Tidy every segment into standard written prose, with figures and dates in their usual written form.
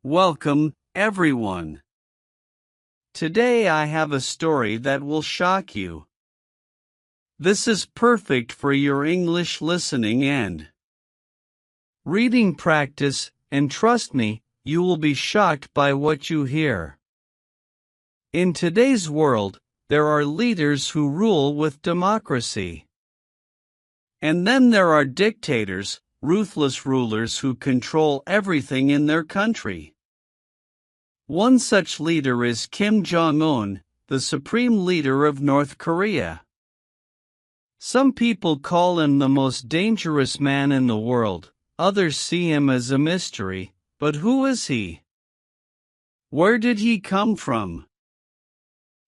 Welcome, everyone. Today I have a story that will shock you. This is perfect for your English listening and reading practice, and trust me, you will be shocked by what you hear. In today's world, there are leaders who rule with democracy. And then there are dictators, ruthless rulers who control everything in their country. One such leader is Kim Jong-un, the supreme leader of North Korea. Some people call him the most dangerous man in the world, others see him as a mystery, but who is he? Where did he come from?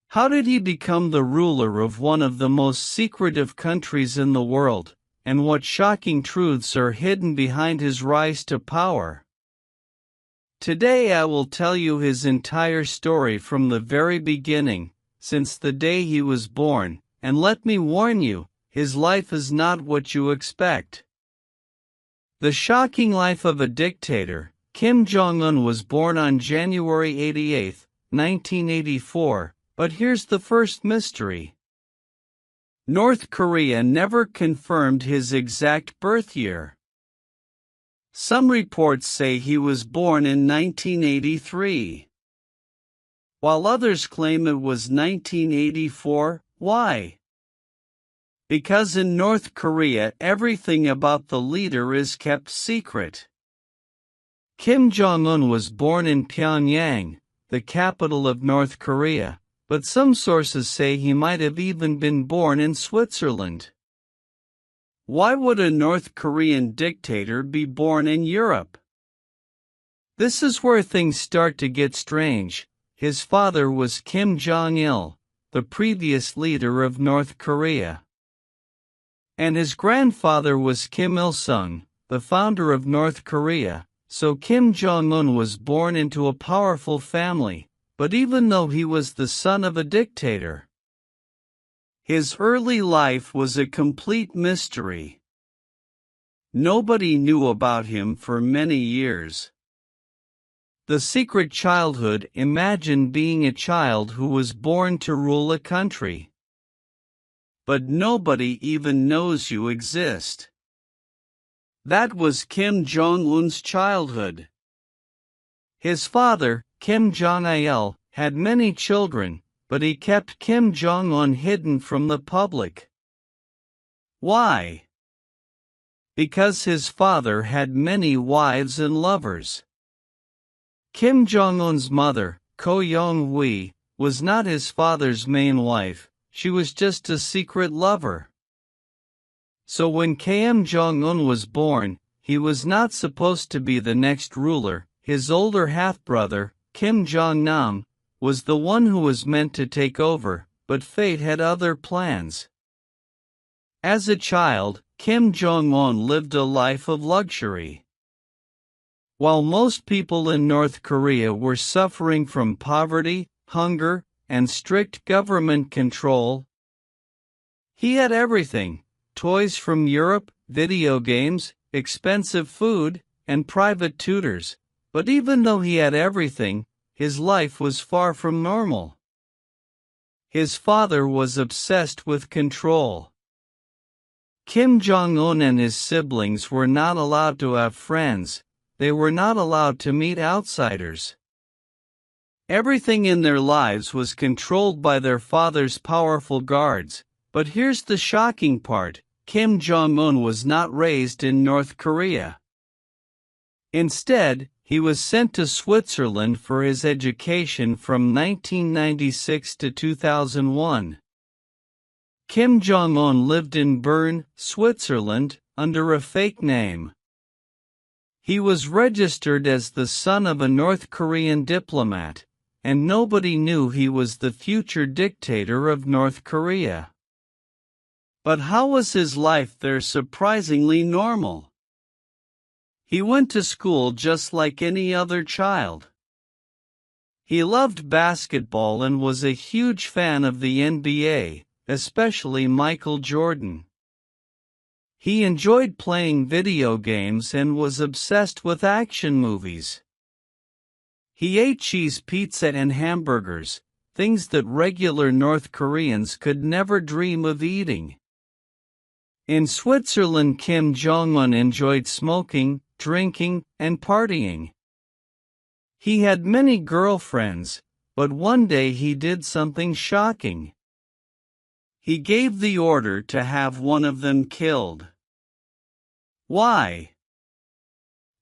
How did he become the ruler of one of the most secretive countries in the world, and what shocking truths are hidden behind his rise to power? Today I will tell you his entire story from the very beginning, since the day he was born, and let me warn you, his life is not what you expect. The shocking life of a dictator. Kim Jong-un was born on January 88, 1984, but here's the first mystery. North Korea never confirmed his exact birth year. Some reports say he was born in 1983, while others claim it was 1984. Why? Because in North Korea everything about the leader is kept secret. Kim Jong-un was born in Pyongyang, the capital of North Korea, but some sources say he might have even been born in Switzerland. Why would a North Korean dictator be born in Europe? This is where things start to get strange. His father was Kim Jong-il, the previous leader of North Korea. And his grandfather was Kim Il-sung, the founder of North Korea, so Kim Jong-un was born into a powerful family, but even though he was the son of a dictator, his early life was a complete mystery. Nobody knew about him for many years. The secret childhood. Imagine being a child who was born to rule a country, but nobody even knows you exist. That was Kim Jong-un's childhood. His father, Kim Jong-il, had many children, but he kept Kim Jong-un hidden from the public. Why? Because his father had many wives and lovers. Kim Jong-un's mother, Ko Young-hui, was not his father's main wife, she was just a secret lover. So when Kim Jong-un was born, he was not supposed to be the next ruler. His older half-brother, Kim Jong-nam, was the one who was meant to take over, but fate had other plans. As a child, Kim Jong-un lived a life of luxury. While most people in North Korea were suffering from poverty, hunger, and strict government control, he had everything: toys from Europe, video games, expensive food, and private tutors. But even though he had everything, his life was far from normal. His father was obsessed with control. Kim Jong-un and his siblings were not allowed to have friends, they were not allowed to meet outsiders. Everything in their lives was controlled by their father's powerful guards. But here's the shocking part: Kim Jong-un was not raised in North Korea. Instead, he was sent to Switzerland for his education from 1996 to 2001. Kim Jong-un lived in Bern, Switzerland, under a fake name. He was registered as the son of a North Korean diplomat, and nobody knew he was the future dictator of North Korea. But how was his life there? Surprisingly normal. He went to school just like any other child. He loved basketball and was a huge fan of the NBA, especially Michael Jordan. He enjoyed playing video games and was obsessed with action movies. He ate cheese pizza and hamburgers, things that regular North Koreans could never dream of eating. In Switzerland, Kim Jong-un enjoyed smoking, drinking, and partying. He had many girlfriends, but one day he did something shocking. He gave the order to have one of them killed. Why?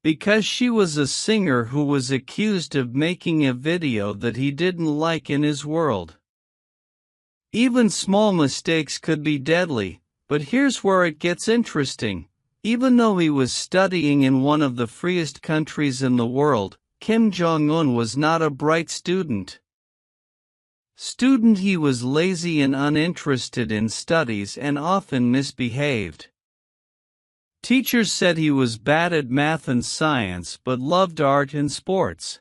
Because she was a singer who was accused of making a video that he didn't like in his world. Even small mistakes could be deadly, but here's where it gets interesting. Even though he was studying in one of the freest countries in the world, Kim Jong-un was not a bright student. He was lazy and uninterested in studies and often misbehaved. Teachers said he was bad at math and science but loved art and sports.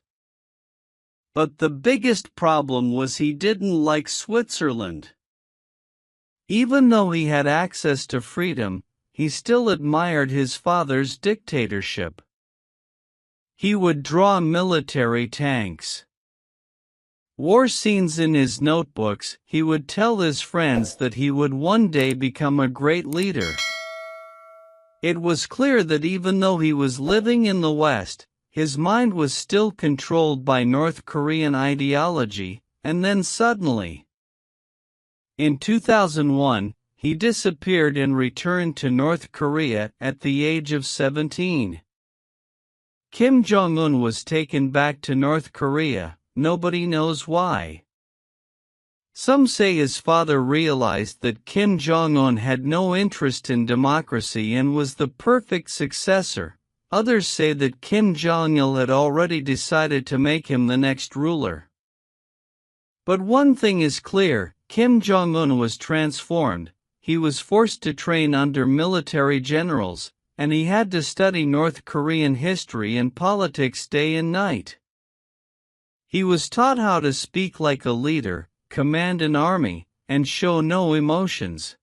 But the biggest problem was he didn't like Switzerland. Even though he had access to freedom, he still admired his father's dictatorship. He would draw military tanks. War scenes in his notebooks. He would tell his friends that he would one day become a great leader. It was clear that even though he was living in the West, his mind was still controlled by North Korean ideology, and then suddenly, in 2001, he disappeared and returned to North Korea at the age of 17. Kim Jong-un was taken back to North Korea, nobody knows why. Some say his father realized that Kim Jong-un had no interest in democracy and was the perfect successor. Others say that Kim Jong-il had already decided to make him the next ruler. But one thing is clear, Kim Jong-un was transformed. He was forced to train under military generals, and he had to study North Korean history and politics day and night. He was taught how to speak like a leader, command an army, and show no emotions.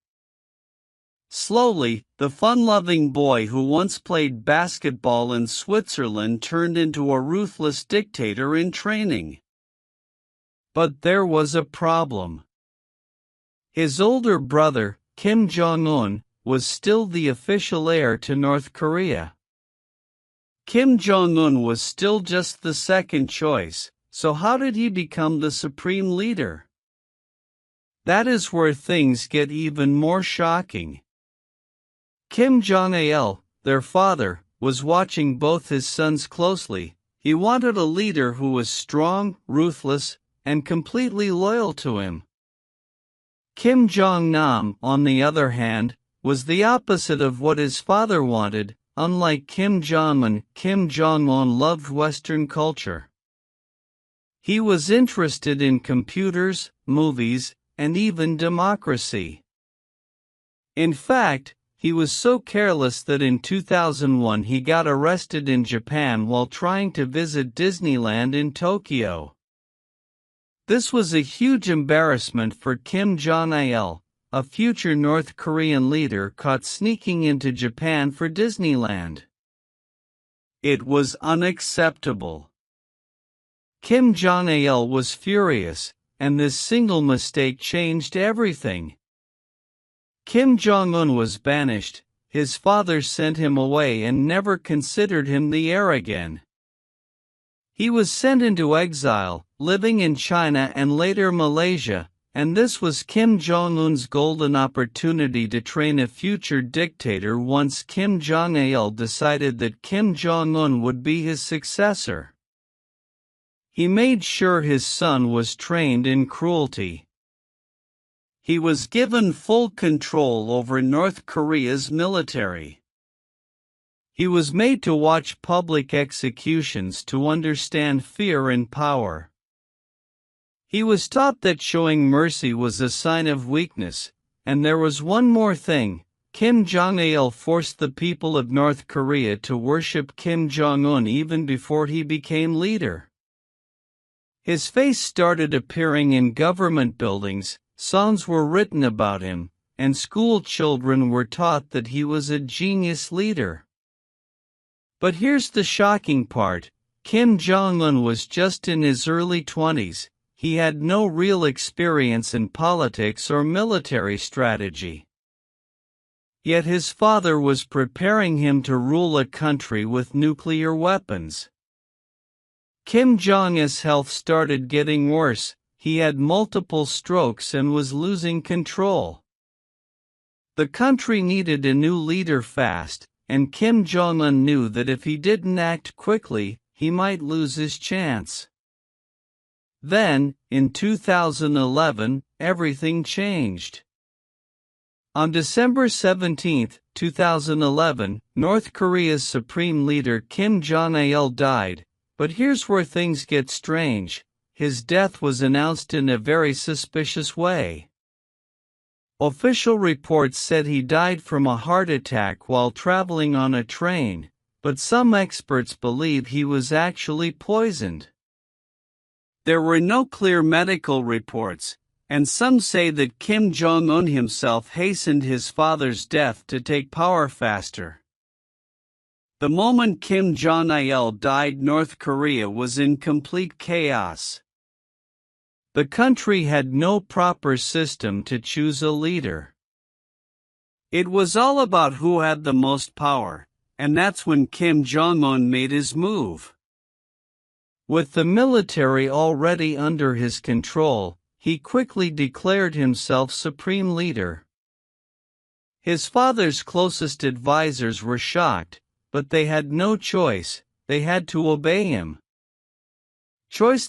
Slowly, the fun-loving boy who once played basketball in Switzerland turned into a ruthless dictator in training. But there was a problem. His older brother, Kim Jong-un, was still the official heir to North Korea. Kim Jong-un was still just the second choice, so how did he become the supreme leader? That is where things get even more shocking. Kim Jong-il, their father, was watching both his sons closely. He wanted a leader who was strong, ruthless, and completely loyal to him. Kim Jong-nam, on the other hand, was the opposite of what his father wanted. Unlike Kim Jong-un, Kim Jong-un loved Western culture. He was interested in computers, movies, and even democracy. In fact, he was so careless that in 2001 he got arrested in Japan while trying to visit Disneyland in Tokyo. This was a huge embarrassment for Kim Jong-il, a future North Korean leader caught sneaking into Japan for Disneyland. It was unacceptable. Kim Jong-il was furious, and this single mistake changed everything. Kim Jong-un was banished, his father sent him away and never considered him the heir again. He was sent into exile, living in China and later Malaysia, and this was Kim Jong-un's golden opportunity to train a future dictator once Kim Jong-il decided that Kim Jong-un would be his successor. He made sure his son was trained in cruelty. He was given full control over North Korea's military. He was made to watch public executions to understand fear and power. He was taught that showing mercy was a sign of weakness, and there was one more thing. Kim Jong-il forced the people of North Korea to worship Kim Jong-un even before he became leader. His face started appearing in government buildings, songs were written about him, and school children were taught that he was a genius leader. But here's the shocking part. Kim Jong-un was just in his early 20s. He had no real experience in politics or military strategy. Yet his father was preparing him to rule a country with nuclear weapons. Kim Jong-un's health started getting worse. He had multiple strokes and was losing control. The country needed a new leader fast, and Kim Jong-un knew that if he didn't act quickly, he might lose his chance. Then, in 2011, everything changed. On December 17, 2011, North Korea's supreme leader Kim Jong-il died, but here's where things get strange. His death was announced in a very suspicious way. Official reports said he died from a heart attack while traveling on a train, but some experts believe he was actually poisoned. There were no clear medical reports, and some say that Kim Jong-un himself hastened his father's death to take power faster. The moment Kim Jong-il died, North Korea was in complete chaos. The country had no proper system to choose a leader. It was all about who had the most power, and that's when Kim Jong-un made his move. With the military already under his control, he quickly declared himself supreme leader. His father's closest advisors were shocked, but they had no choice. They had to obey him.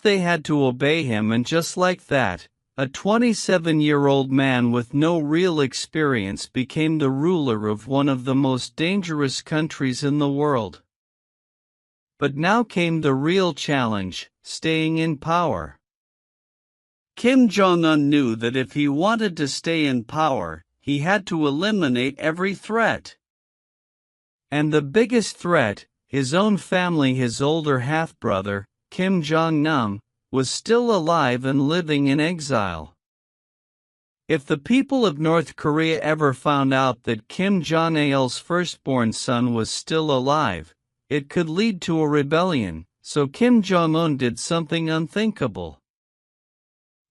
They had to obey him, and just like that, a 27-year-old man with no real experience became the ruler of one of the most dangerous countries in the world. But now came the real challenge: staying in power. Kim Jong-un knew that if he wanted to stay in power, he had to eliminate every threat. And the biggest threat, his own family. His older half-brother, Kim Jong-nam, was still alive and living in exile. If the people of North Korea ever found out that Kim Jong-il's firstborn son was still alive, it could lead to a rebellion, so Kim Jong-un did something unthinkable.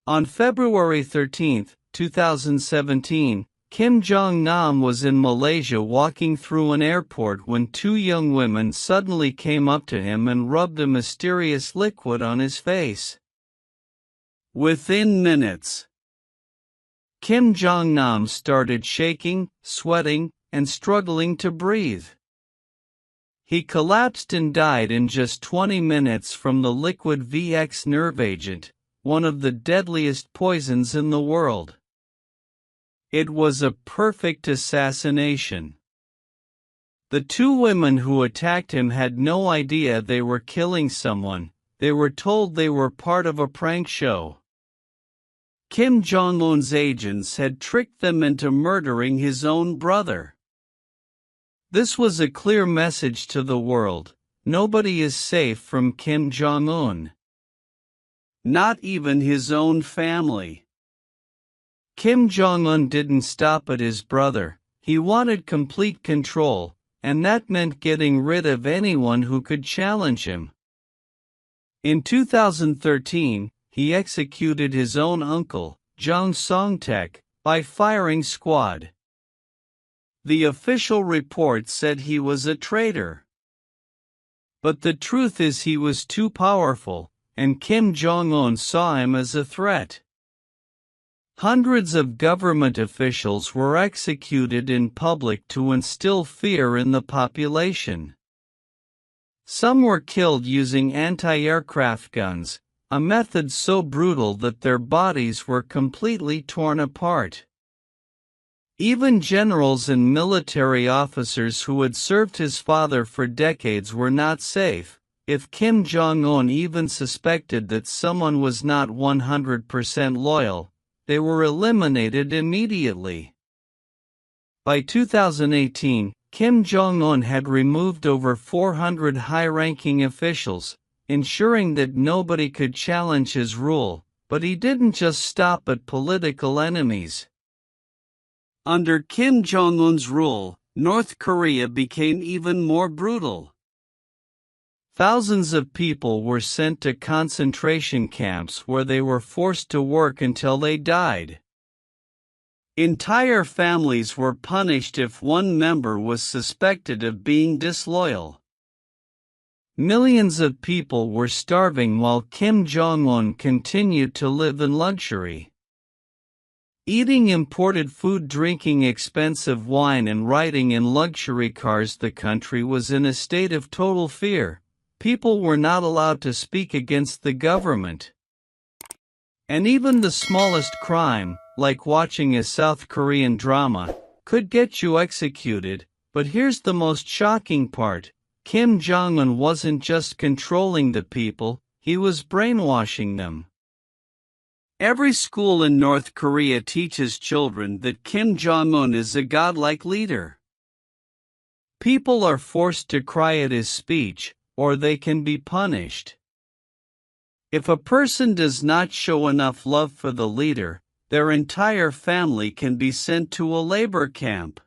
On February 13, 2017, Kim Jong-nam was in Malaysia walking through an airport when two young women suddenly came up to him and rubbed a mysterious liquid on his face. Within minutes, Kim Jong-nam started shaking, sweating, and struggling to breathe. He collapsed and died in just 20 minutes from the liquid VX nerve agent, one of the deadliest poisons in the world. It was a perfect assassination. The two women who attacked him had no idea they were killing someone. They were told they were part of a prank show. Kim Jong-un's agents had tricked them into murdering his own brother. This was a clear message to the world: nobody is safe from Kim Jong-un. Not even his own family. Kim Jong-un didn't stop at his brother. He wanted complete control, and that meant getting rid of anyone who could challenge him. In 2013, he executed his own uncle, Jong Song-taek, by firing squad. The official report said he was a traitor. But the truth is he was too powerful, and Kim Jong-un saw him as a threat. Hundreds of government officials were executed in public to instill fear in the population. Some were killed using anti-aircraft guns, a method so brutal that their bodies were completely torn apart. Even generals and military officers who had served his father for decades were not safe. If Kim Jong-un even suspected that someone was not 100% loyal, they were eliminated immediately. By 2018, Kim Jong-un had removed over 400 high-ranking officials, ensuring that nobody could challenge his rule, but he didn't just stop at political enemies. Under Kim Jong-un's rule, North Korea became even more brutal. Thousands of people were sent to concentration camps where they were forced to work until they died. Entire families were punished if one member was suspected of being disloyal. Millions of people were starving while Kim Jong-un continued to live in luxury. Eating imported food, drinking expensive wine, and riding in luxury cars, the country was in a state of total fear. People were not allowed to speak against the government. And even the smallest crime, like watching a South Korean drama, could get you executed. But here's the most shocking part: Kim Jong-un wasn't just controlling the people, he was brainwashing them. Every school in North Korea teaches children that Kim Jong-un is a godlike leader. People are forced to cry at his speech, or they can be punished. If a person does not show enough love for the leader, their entire family can be sent to a labor camp.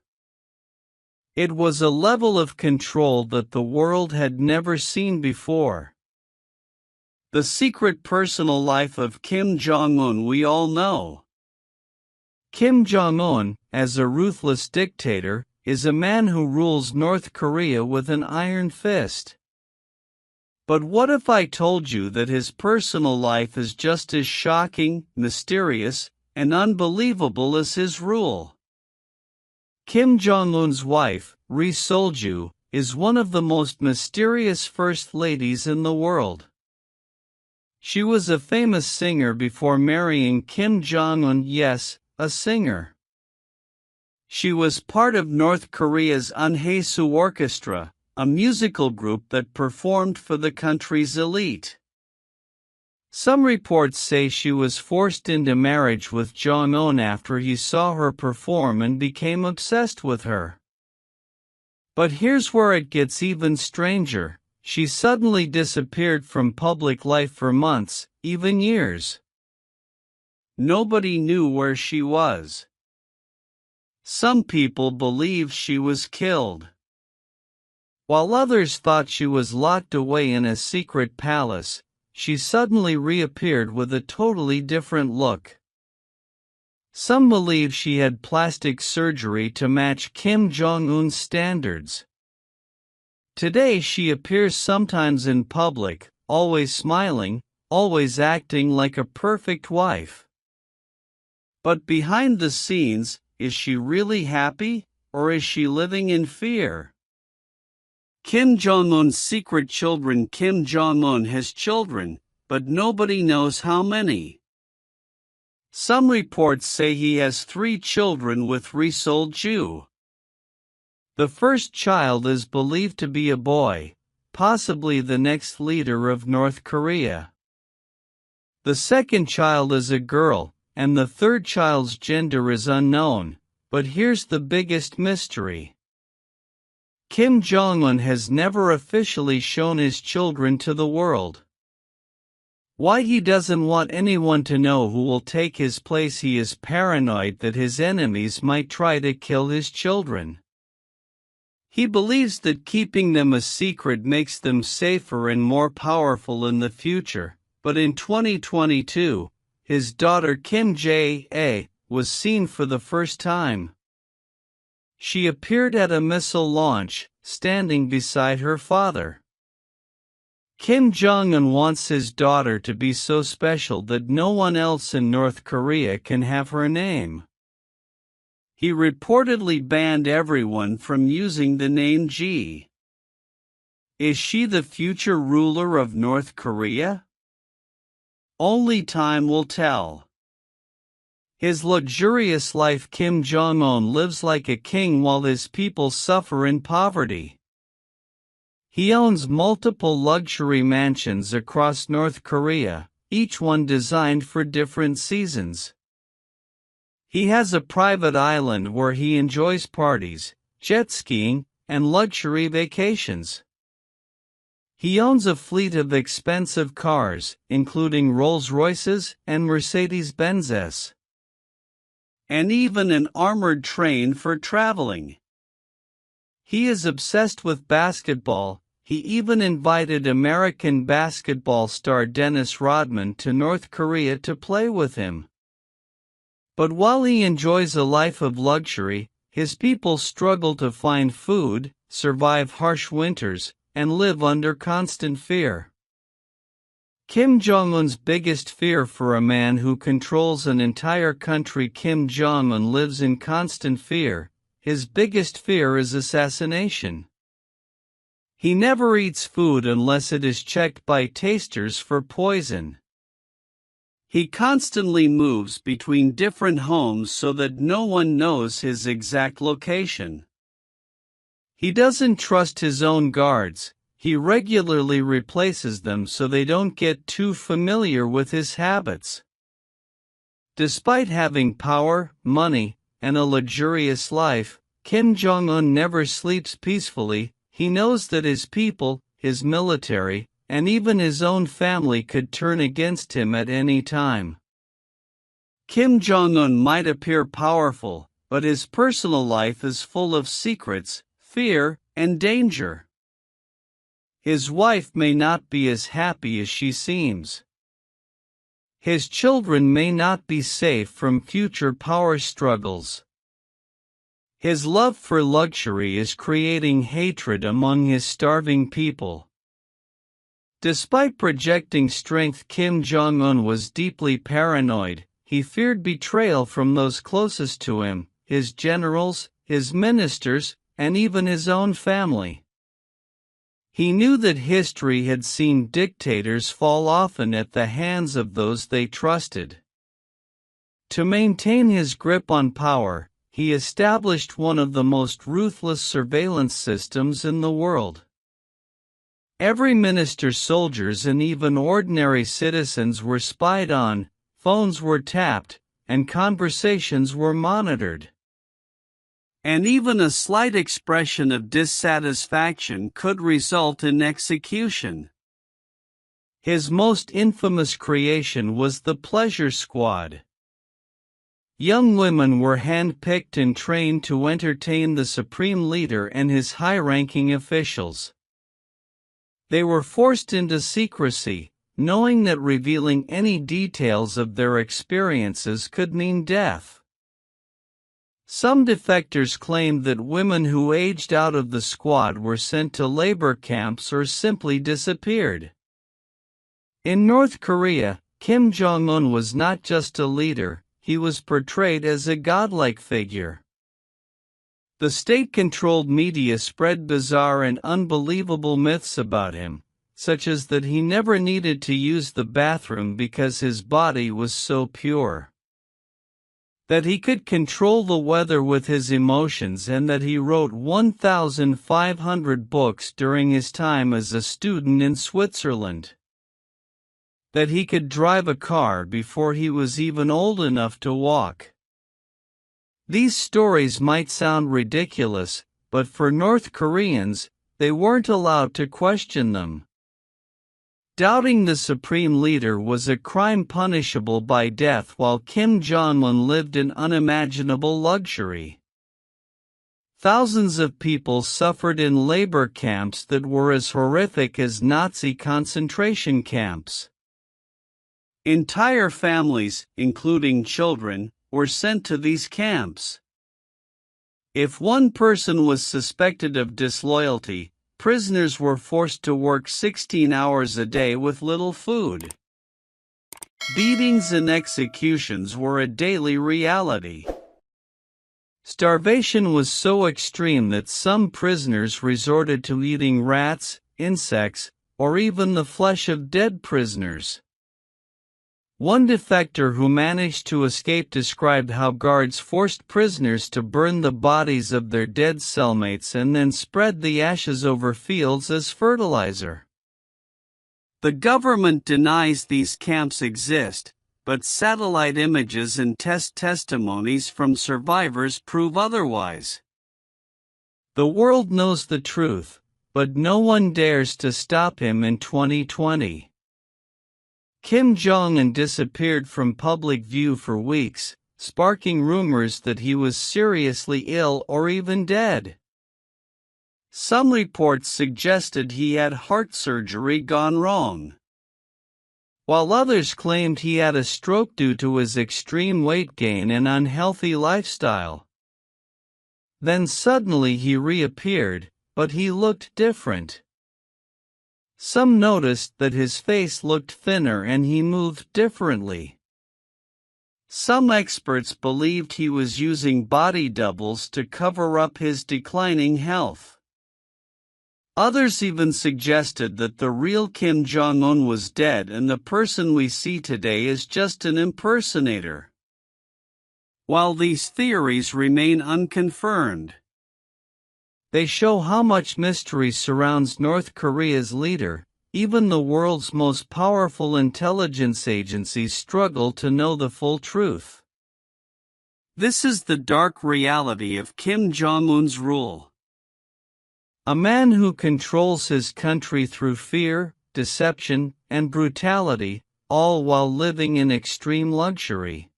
It was a level of control that the world had never seen before. The secret personal life of Kim Jong-un we all know. Kim Jong-un, as a ruthless dictator, is a man who rules North Korea with an iron fist. But what if I told you that his personal life is just as shocking, mysterious, and unbelievable as his rule? Kim Jong-un's wife, Ri Sol-ju, is one of the most mysterious first ladies in the world. She was a famous singer before marrying Kim Jong-un. Yes, a singer. She was part of North Korea's Unhaesu Orchestra, a musical group that performed for the country's elite. Some reports say she was forced into marriage with Jong-un after he saw her perform and became obsessed with her. But here's where it gets even stranger: she suddenly disappeared from public life for months, even years. Nobody knew where she was. Some people believe she was killed, while others thought she was locked away in a secret palace. She suddenly reappeared with a totally different look. Some believe she had plastic surgery to match Kim Jong-un's standards. Today she appears sometimes in public, always smiling, always acting like a perfect wife. But behind the scenes, is she really happy, or is she living in fear? Kim Jong-un's secret children. Kim Jong-un has children, but nobody knows how many. Some reports say he has 3 children with Ri Sol-ju. The first child is believed to be a boy, possibly the next leader of North Korea. The second child is a girl, and the third child's gender is unknown. But here's the biggest mystery: Kim Jong-un has never officially shown his children to the world. Why he doesn't want anyone to know who will take his place? He is paranoid that his enemies might try to kill his children. He believes that keeping them a secret makes them safer and more powerful in the future. But in 2022, his daughter Kim Jae was seen for the first time. She appeared at a missile launch, standing beside her father. Kim Jong-un wants his daughter to be so special that no one else in North Korea can have her name. He reportedly banned everyone from using the name Ji. Is she the future ruler of North Korea? Only time will tell. His luxurious life. Kim Jong-un lives like a king while his people suffer in poverty. He owns multiple luxury mansions across North Korea, each one designed for different seasons. He has a private island where he enjoys parties, jet skiing, and luxury vacations. He owns a fleet of expensive cars, including Rolls-Royces and Mercedes-Benzes, and even an armored train for traveling. He is obsessed with basketball, He even invited American basketball star Dennis Rodman to North Korea to play with him. But while he enjoys a life of luxury, his people struggle to find food, survive harsh winters, and live under constant fear. Kim Jong-un's biggest fear for a man who controls an entire country. Kim Jong-un lives in constant fear. His biggest fear is assassination. He never eats food unless it is checked by tasters for poison. He constantly moves between different homes so that no one knows his exact location. He doesn't trust his own guards. He regularly replaces them so they don't get too familiar with his habits. Despite having power, money, and a luxurious life, Kim Jong-un never sleeps peacefully. He knows that his people, his military, and even his own family could turn against him at any time. Kim Jong-un might appear powerful, but his personal life is full of secrets, fear, and danger. His wife may not be as happy as she seems. His children may not be safe from future power struggles. His love for luxury is creating hatred among his starving people. Despite projecting strength, Kim Jong-un was deeply paranoid. He feared betrayal from those closest to him, his generals, his ministers, and even his own family. He knew that history had seen dictators fall often at the hands of those they trusted. To maintain his grip on power, he established one of the most ruthless surveillance systems in the world. Every minister, soldiers, and even ordinary citizens were spied on, phones were tapped, and conversations were monitored. And even a slight expression of dissatisfaction could result in execution. His most infamous creation was the Pleasure Squad. Young women were hand-picked and trained to entertain the supreme leader and his high-ranking officials. They were forced into secrecy, knowing that revealing any details of their experiences could mean death. Some defectors claimed that women who aged out of the squad were sent to labor camps or simply disappeared. In North Korea, Kim Jong-un was not just a leader, he was portrayed as a godlike figure. The state-controlled media spread bizarre and unbelievable myths about him, such as that he never needed to use the bathroom because his body was so pure, that he could control the weather with his emotions, and that he wrote 1,500 books during his time as a student in Switzerland, that he could drive a car before he was even old enough to walk. These stories might sound ridiculous, but for North Koreans, they weren't allowed to question them. Doubting the supreme leader was a crime punishable by death, while Kim Jong-un lived in unimaginable luxury. Thousands of people suffered in labor camps that were as horrific as Nazi concentration camps. Entire families, including children, were sent to these camps. If one person was suspected of disloyalty, prisoners were forced to work 16 hours a day with little food. Beatings and executions were a daily reality. Starvation was so extreme that some prisoners resorted to eating rats, insects, or even the flesh of dead prisoners. One defector who managed to escape described how guards forced prisoners to burn the bodies of their dead cellmates and then spread the ashes over fields as fertilizer. The government denies these camps exist, but satellite images and testimonies from survivors prove otherwise. The world knows the truth, but no one dares to stop him in 2020. Kim Jong-un disappeared from public view for weeks, sparking rumors that he was seriously ill or even dead. Some reports suggested he had heart surgery gone wrong, while others claimed he had a stroke due to his extreme weight gain and unhealthy lifestyle. Then suddenly he reappeared, but he looked different. Some noticed that his face looked thinner and he moved differently. Some experts believed he was using body doubles to cover up his declining health. Others even suggested that the real Kim Jong-un was dead and the person we see today is just an impersonator. While these theories remain unconfirmed, they show how much mystery surrounds North Korea's leader. Even the world's most powerful intelligence agencies struggle to know the full truth. This is the dark reality of Kim Jong-un's rule. A man who controls his country through fear, deception, and brutality, all while living in extreme luxury.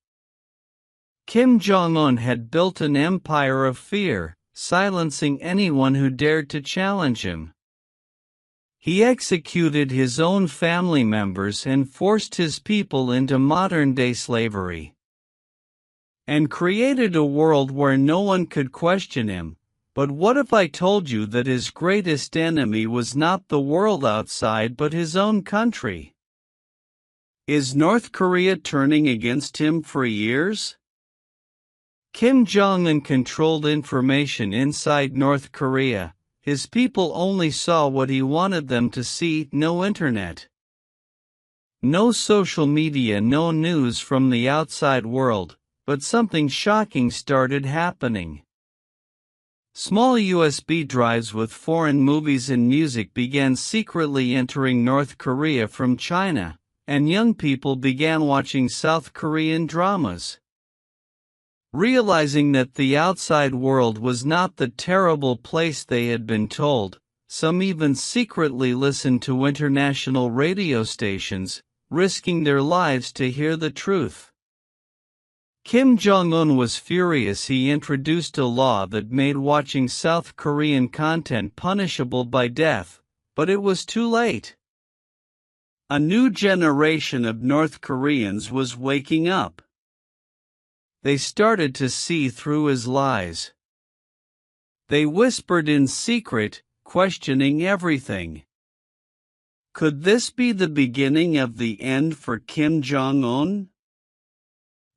Kim Jong-un had built an empire of fear, silencing anyone who dared to challenge him. He executed his own family members and forced his people into modern-day slavery, and created a world where no one could question him. But what if I told you that his greatest enemy was not the world outside but his own country? Is North Korea turning against him for years? Kim Jong-un controlled information inside North Korea. His people only saw what he wanted them to see. No internet, no social media, no news from the outside world. But something shocking started happening. Small USB drives with foreign movies and music began secretly entering North Korea from China, and young people began watching South Korean dramas. Realizing that the outside world was not the terrible place they had been told, some even secretly listened to international radio stations, risking their lives to hear the truth. Kim Jong-un was furious. He introduced a law that made watching South Korean content punishable by death, but it was too late. A new generation of North Koreans was waking up. They started to see through his lies. They whispered in secret, questioning everything. Could this be the beginning of the end for Kim Jong-un?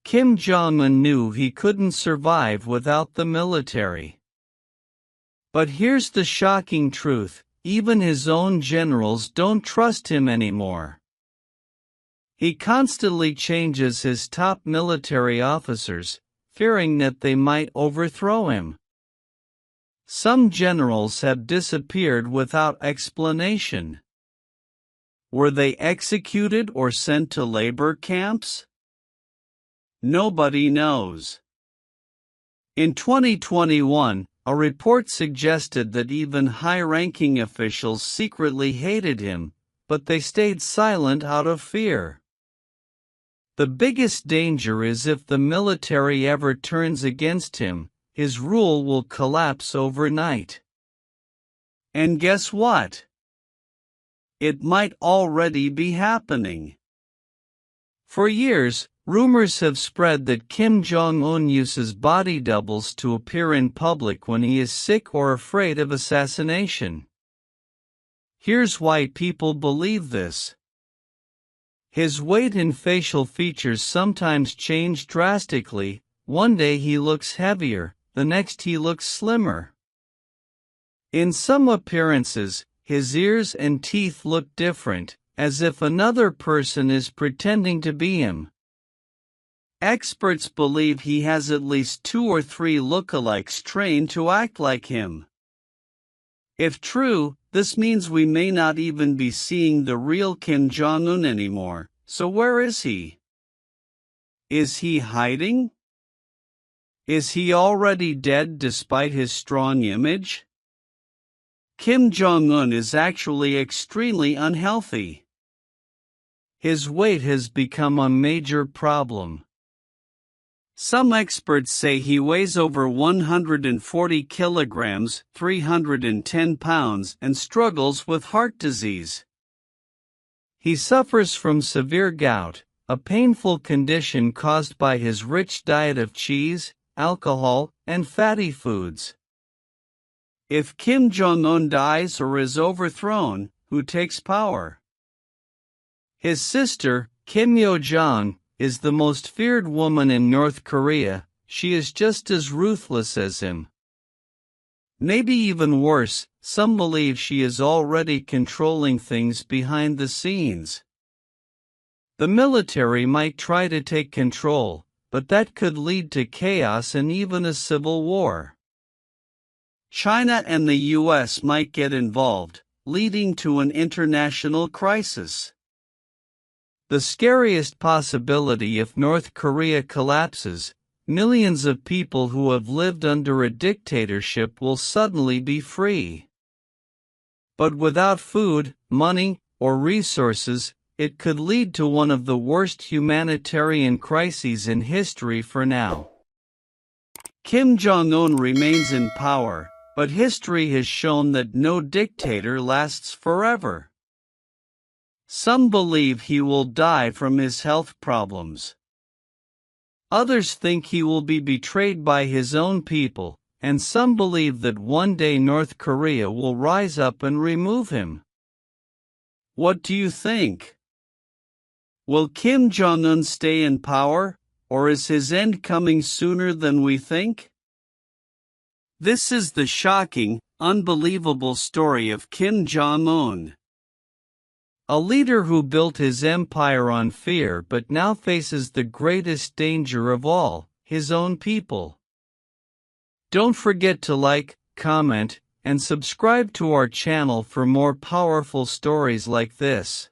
Kim Jong-un knew he couldn't survive without the military. But here's the shocking truth: even his own generals don't trust him anymore. He constantly changes his top military officers, fearing that they might overthrow him. Some generals have disappeared without explanation. Were they executed or sent to labor camps? Nobody knows. In 2021, a report suggested that even high-ranking officials secretly hated him, but they stayed silent out of fear. The biggest danger is if the military ever turns against him, his rule will collapse overnight. And guess what? It might already be happening. For years, rumors have spread that Kim Jong-un uses body doubles to appear in public when he is sick or afraid of assassination. Here's why people believe this. His weight and facial features sometimes change drastically. One day he looks heavier, the next he looks slimmer. In some appearances, his ears and teeth look different, as if another person is pretending to be him. Experts believe he has at least 2 or 3 lookalikes trained to act like him. If true, this means we may not even be seeing the real Kim Jong-un anymore. So where is he? Is he hiding? Is he already dead despite his strong image? Kim Jong-un is actually extremely unhealthy. His weight has become a major problem. Some experts say he weighs over 140 kilograms, 310 pounds, and struggles with heart disease. He suffers from severe gout, a painful condition caused by his rich diet of cheese, alcohol, and fatty foods. If Kim Jong-un dies or is overthrown, who takes power? His sister, Kim Yo-jong, is the most feared woman in North Korea. She is just as ruthless as him. Maybe even worse, some believe she is already controlling things behind the scenes. The military might try to take control, but that could lead to chaos and even a civil war. China and the US might get involved, leading to an international crisis. The scariest possibility if North Korea collapses, millions of people who have lived under a dictatorship will suddenly be free. But without food, money, or resources, it could lead to one of the worst humanitarian crises in history for now. Kim Jong-un remains in power, but history has shown that no dictator lasts forever. Some believe he will die from his health problems. Others think he will be betrayed by his own people, and some believe that one day North Korea will rise up and remove him. What do you think? Will Kim Jong-un stay in power, or is his end coming sooner than we think? This is the shocking, unbelievable story of Kim Jong-un. A leader who built his empire on fear but now faces the greatest danger of all, his own people. Don't forget to like, comment, and subscribe to our channel for more powerful stories like this.